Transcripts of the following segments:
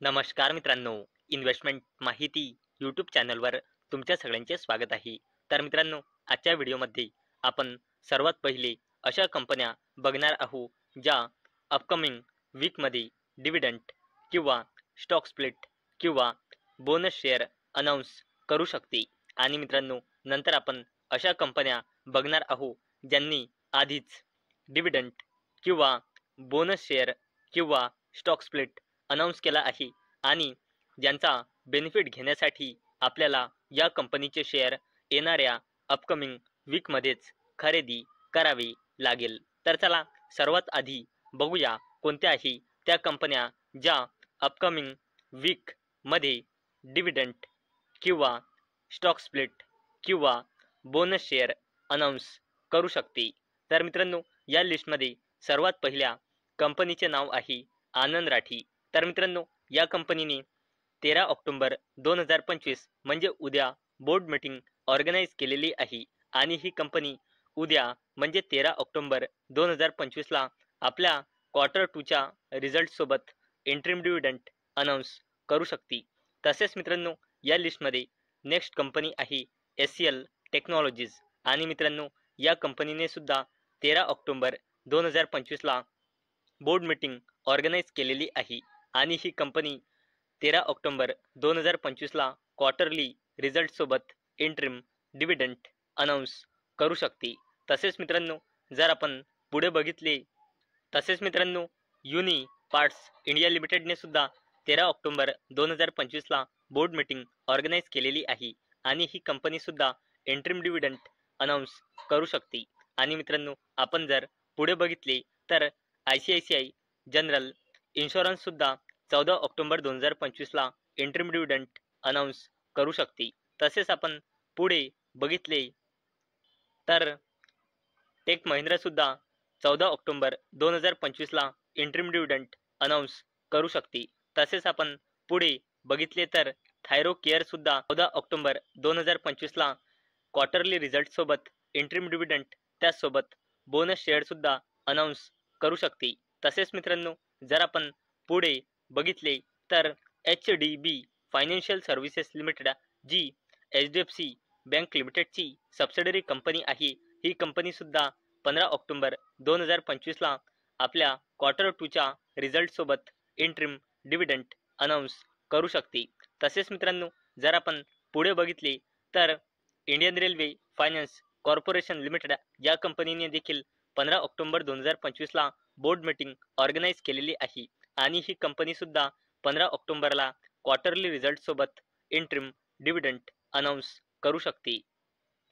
नमस्कार मित्रांनो, इन्व्हेस्टमेंट माहिती यूट्यूब चॅनलवर तुमच्या सगळ्यांचे स्वागत आहे. तर मित्रांनो, आजच्या व्हिडिओमध्ये आपण सर्वात पहिले अशा कंपन्या बघणार आहोत ज्या अपकमिंग वीकमध्ये डिव्हिडंड किंवा स्टॉक स्प्लिट किंवा बोनस शेअर अनाऊन्स करू शकते. आणि मित्रांनो, नंतर आपण अशा कंपन्या बघणार आहोत ज्यांनी आधीच डिव्हिडंड किंवा बोनस शेअर किंवा स्टॉक स्प्लिट अनाऊन्स केला आहे आणि ज्यांचा बेनिफिट घेण्यासाठी आपल्याला या कंपनीचे शेअर येणाऱ्या अपकमिंग वीकमध्येच खरेदी करावी लागेल. तर चला सर्वात आधी बघूया कोणत्या आहे त्या कंपन्या ज्या अपकमिंग वीकमध्ये डिव्हिडंड किंवा स्टॉक स्प्लिट किंवा बोनस शेअर अनाऊन्स करू शकते. तर मित्रांनो, या लिस्टमध्ये सर्वात पहिल्या कंपनीचे नाव आहे आनंद राठी. तर मित्रांनो, या कंपनीने 13 ऑक्टोबर 2025 म्हणजे उद्या बोर्ड मीटिंग ऑर्गनाईज केलेली आहे आणि ही कंपनी उद्या म्हणजे 13 ऑक्टोबर 2025ला आपल्या क्वार्टर 2च्या रिझल्टसोबत इंटरिम डिव्हिडंड अनाऊन्स करू शकते. तसेच मित्रांनो, या लिस्टमध्ये नेक्स्ट कंपनी आहे SCL टेक्नॉलॉजीज आणि मित्रांनो, या कंपनीने सुद्धा 13 ऑक्टोबर 2025ला बोर्ड मीटिंग ऑर्गनाईज केलेली आहे आणि ही कंपनी 13 ऑक्टोबर 2025ला क्वार्टरली रिझल्टसोबत इंटरिम डिव्हिडंड अनाऊन्स करू शकते. तसेच मित्रांनो, जर आपण पुढे बघितले तसेच मित्रांनो, युनी पार्ट्स इंडिया लिमिटेडने सुद्धा 13 ऑक्टोबर 2025ला बोर्ड मीटिंग ऑर्गनाईज केलेली आहे आणि ही कंपनी सुद्धा इंटरिम डिव्हिडंड अनाऊन्स करू शकते. आणि मित्रांनो, आपण जर पुढे बघितले तर ICICI जनरल इन्शुरन्स सुद्धा 14 ऑक्टोबर 2025ला इंटरिम डिव्हिडंड अनाऊन्स करू शकते. तसेच आपण पुढे बघितले तर टेक महिंद्रा सुद्धा 14 ऑक्टोबर 2025ला इंटरिम डिव्हिडंड अनाऊन्स करू शकते. तसेच आपण पुढे बघितले तर थायरो केअर सुद्धा 14 ऑक्टोबर 2025ला क्वार्टरली रिझल्ट सोबत इंटरिम डिव्हिडंड त्याचसोबत बोनस शेअर सुद्धा अनाऊन्स करू शकते. तसेच मित्रांनो, जर आपण पुढे बघितले तर HDB फायनान्शियल सर्व्हिसेस लिमिटेड जी HDFC बँक लिमिटेडची सबसिडरी कंपनी आहे, ही कंपनी सुद्धा 15 ऑक्टोबर 2025ला आपल्या क्वार्टर 2च्या रिझल्ट सोबत इंटरिम डिव्हिडंड अनाऊन्स करू शकते. तसेच मित्रांनो, जर आपण पुढे बघितले तर Indian railway finance corporation limited या कंपनीने देखील 15 ऑक्टोबर 2025ला बोर्ड मीटिंग ऑर्गनाईज केलेली आहे आणि ही कंपनी सुद्धा 15 ऑक्टोबरला क्वार्टरली रिझल्ट सोबत इंटरिम डिव्हिडंड अनाऊन्स करू शकते.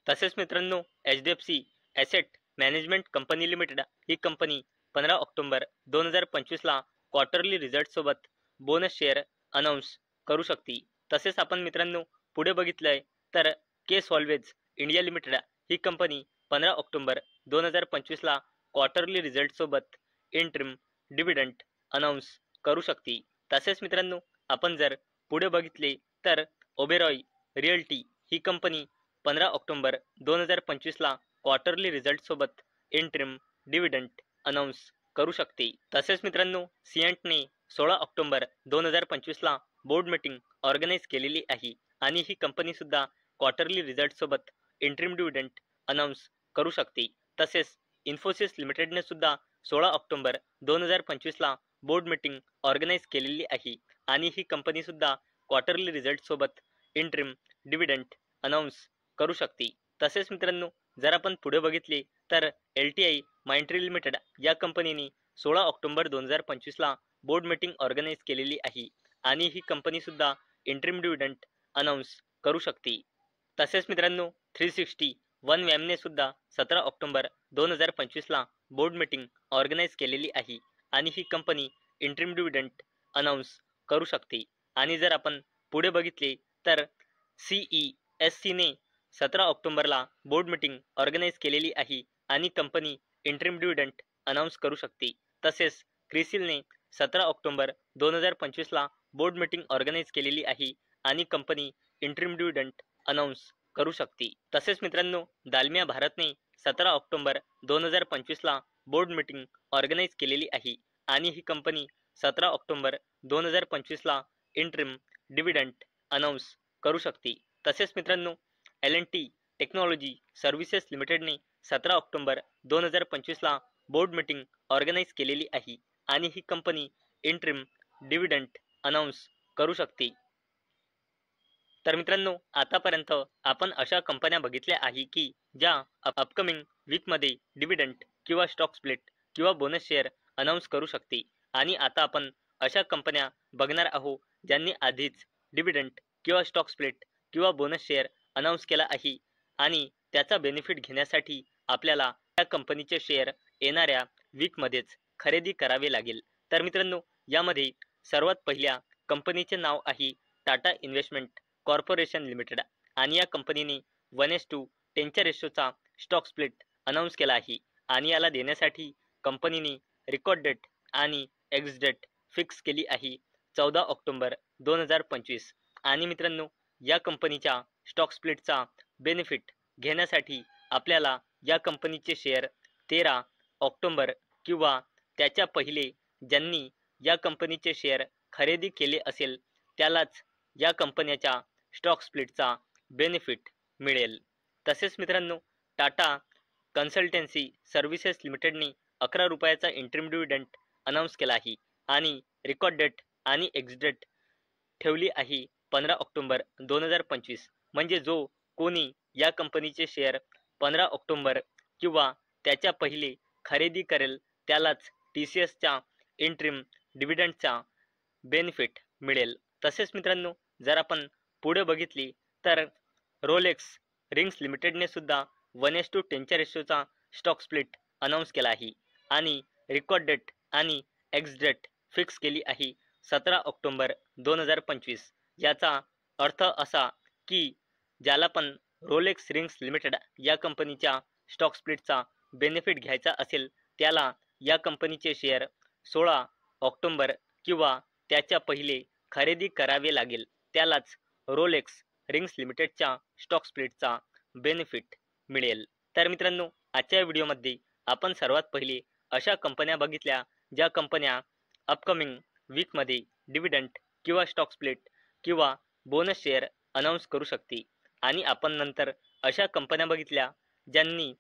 तसेच मित्रांनो, HDFC asset management company limited ही कंपनी 15 ऑक्टोबर 2025ला क्वार्टरली रिझल्ट सोबत बोनस शेअर अनाऊन्स करू शकते. तसेच आपण मित्रांनो पुढे बघितलंय तर के सॉल्वेज इंडिया लिमिटेड ही कंपनी 15 ऑक्टोबर 2025ला क्वार्टरली रिझल्ट सोबत इंटरिम डिव्हिडंड अनाऊन्स करू शकते. तसेच मित्रांनो, आपण जर पुढे बघितले तर ओबेरॉय रिअल्टी ही कंपनी 15 ऑक्टोबर 2025ला क्वार्टरली रिझल्ट सोबत इंटरिम डिव्हिडंड अनाऊन्स करू शकते. तसेच मित्रांनो, सिएंटने 16 ऑक्टोबर 2025ला बोर्ड मीटिंग ऑर्गनाईज केलेली आहे आणि ही कंपनी सुद्धा क्वार्टरली रिझल्ट सोबत इंटरिम डिव्हिडंड अनाऊन्स करू शकते. तसेच इन्फोसिस लिमिटेडने सुद्धा 16 ऑक्टोबर 2025ला बोर्ड मीटिंग ऑर्गनाईज केलेली आहे आणि ही कंपनी सुद्धा क्वार्टरली रिझल्ट सोबत इंटरिम डिव्हिडंड अनाऊन्स करू शकते. तसेच मित्रांनो, जर आपण पुढे बघितले तर LTI माइंट्री लिमिटेड या कंपनीने 16 ऑक्टोबर 2025ला बोर्ड मीटिंग ऑर्गनाईज केलेली आहे आणि ही कंपनी सुद्धा इंटरिम डिव्हिडंड अनाऊन्स करू शकते. तसेच मित्रांनो, 360 वन वॅमने सुद्धा 17 ऑक्टोबर 2025ला बोर्ड मीटिंग ऑर्गनाईज केलेली आहे आणि ही कंपनी इंटरिम डिव्हिडंड अनाऊन्स करू शकते. आणि जर आपण पुढे बघितले तर CESCने 17 ऑक्टोबरला बोर्ड मीटिंग ऑर्गनाईज केलेली आहे आणि कंपनी इंटरिम डिव्हिडंड अनाऊन्स करू शकते. तसेच क्रिसिलने 17 ऑक्टोबर 2025ला बोर्ड मीटिंग ऑर्गनाईज केलेली आहे आणि कंपनी इंटरिम डिव्हिडंड अनाऊन्स करू शकते. तसेच मित्रांनो, दालमिया भारतने 17 ऑक्टोबर 2025ला बोर्ड मीटिंग ऑर्गनाईज केलेली आहे आणि ही कंपनी 17 ऑक्टोबर 2025ला इंटरिम डिव्हिडंड अनाऊन्स करू शकते. तसेच मित्रांनो L&T टेक्नॉलॉजी सर्व्हिसेस लिमिटेडने 17 ऑक्टोबर 2025ला बोर्ड मीटिंग ऑर्गनाईज केलेली आहे आणि ही कंपनी इंटरिम डिव्हिडंड अनाऊन्स करू शकते. तर मित्रांनो आतापर्यंत आपण अशा कंपन्या बघितल्या आहे की ज्या अपकमिंग वीकमध्ये डिव्हिडंड किंवा स्टॉक स्प्लिट किंवा बोनस शेअर अनाऊन्स करू शकते. आणि आता आपण अशा कंपन्या बघणार आहोत ज्यांनी आधीच डिव्हिडंड किंवा स्टॉक स्प्लिट किंवा बोनस शेअर अनाऊन्स केला आहे आणि त्याचा बेनिफिट घेण्यासाठी आपल्याला त्या कंपनीचे शेअर येणाऱ्या वीकमध्येच खरेदी करावे लागेल. तर मित्रांनो यामध्ये सर्वात पहिल्या कंपनीचे नाव आहे टाटा इन्व्हेस्टमेंट कॉर्पोरेशन लिमिटेड आणि या कंपनीने 1:10 रेशोचा स्टॉक स्प्लिट अनाऊन्स केला आहे आणि याला देण्यासाठी कंपनीने रेकॉर्ड डेट आणि एक्स डेट फिक्स केली आहे 14 ऑक्टोबर 2025. आणि मित्रांनो या कंपनीच्या स्टॉक स्प्लिटचा बेनिफिट घेण्यासाठी आपल्याला या कंपनीचे शेअर 13 ऑक्टोबर किंवा त्याच्या पहिले ज्यांनी या कंपनीचे शेअर खरेदी केले असेल त्यालाच या कंपन्याच्या स्टॉक स्प्लिटचा बेनिफिट मिळेल. तसेच मित्रांनो टाटा कन्सल्टन्सी सर्व्हिसेस लिमिटेडने 11 रुपयाचा इंटरिम डिव्हिडंड अनाऊन्स केला आहे आणि रेकॉर्ड डेट आणि एक्स डेट ठेवली आहे 15 ऑक्टोबर 2025. म्हणजे जो कोणी या कंपनीचे शेअर 15 ऑक्टोबर किंवा त्याच्या पहिले खरेदी करेल त्यालाच TCSच्या इंटरिम डिव्हिडंडचा बेनिफिट मिळेल. तसेच मित्रांनो जर आपण पुढे बघितली तर रोलेक्स रिंग्स लिमिटेडने सुद्धा 1:10 रेशोचा स्टॉक स्प्लिट अनाऊन्स केला आहे आणि रेकॉर्ड डेट आणि एक्स डेट फिक्स केली आहे 17 ऑक्टोबर 2025. याचा अर्थ असा की ज्याला पण रोलेक्स रिंग्स लिमिटेड या कंपनीच्या स्टॉक स्प्लिटचा बेनिफिट घ्यायचा असेल त्याला या कंपनीचे शेअर 16 ऑक्टोबर किंवा त्याच्या पहिले खरेदी करावे लागेल त्यालाच रोलेक्स रिंग्स लिमिटेडच्या स्टॉक स्प्लिटचा बेनिफिट मिळेल. तर मित्रांनो आजच्या व्हिडिओमध्ये आपण सर्वात पहिले अशा कंपन्या बघितल्या ज्या कंपन्या अपकमिंग वीकमध्ये डिव्हिडंड किंवा स्टॉक स्प्लिट किंवा बोनस शेअर अनाऊन्स करू शकते आणि आपण नंतर अशा कंपन्या बघितल्या ज्यांनी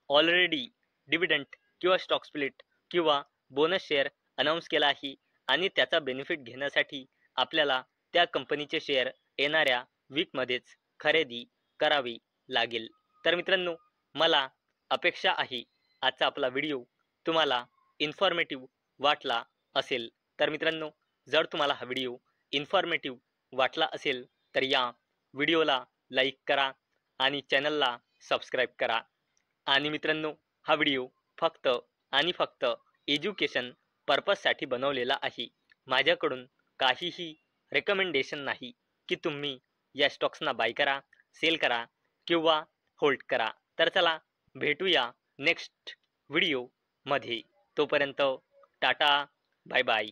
ऑलरेडी डिव्हिडंड किंवा स्टॉक स्प्लिट किंवा बोनस शेअर अनाऊन्स केला आहे आणि त्याचा बेनिफिट घेण्यासाठी आपल्याला त्या कंपनीचे शेअर येणाऱ्या वीकमध्येच खरेदी करावी लागेल. तर मित्रांनो मला अपेक्षा आहे आजचा आपला व्हिडिओ तुम्हाला इन्फॉर्मेटिव्ह वाटला असेल. तर मित्रांनो जर तुम्हाला हा व्हिडिओ इन्फॉर्मेटिव्ह वाटला असेल तर या व्हिडिओला लाईक करा आणि चॅनलला सबस्क्राईब करा. आणि मित्रांनो हा व्हिडिओ फक्त आणि फक्त एज्युकेशन पर्पजसाठी बनवलेला आहे. माझ्याकडून काहीही रेकमेंडेशन नाही की तुम्ही या स्टॉक्सना बाय करा, सेल करा किंवा होल्ड करा. तर चला भेटूया नेक्स्ट व्हिडिओमध्ये. तोपर्यंत टाटा, बाय बाय.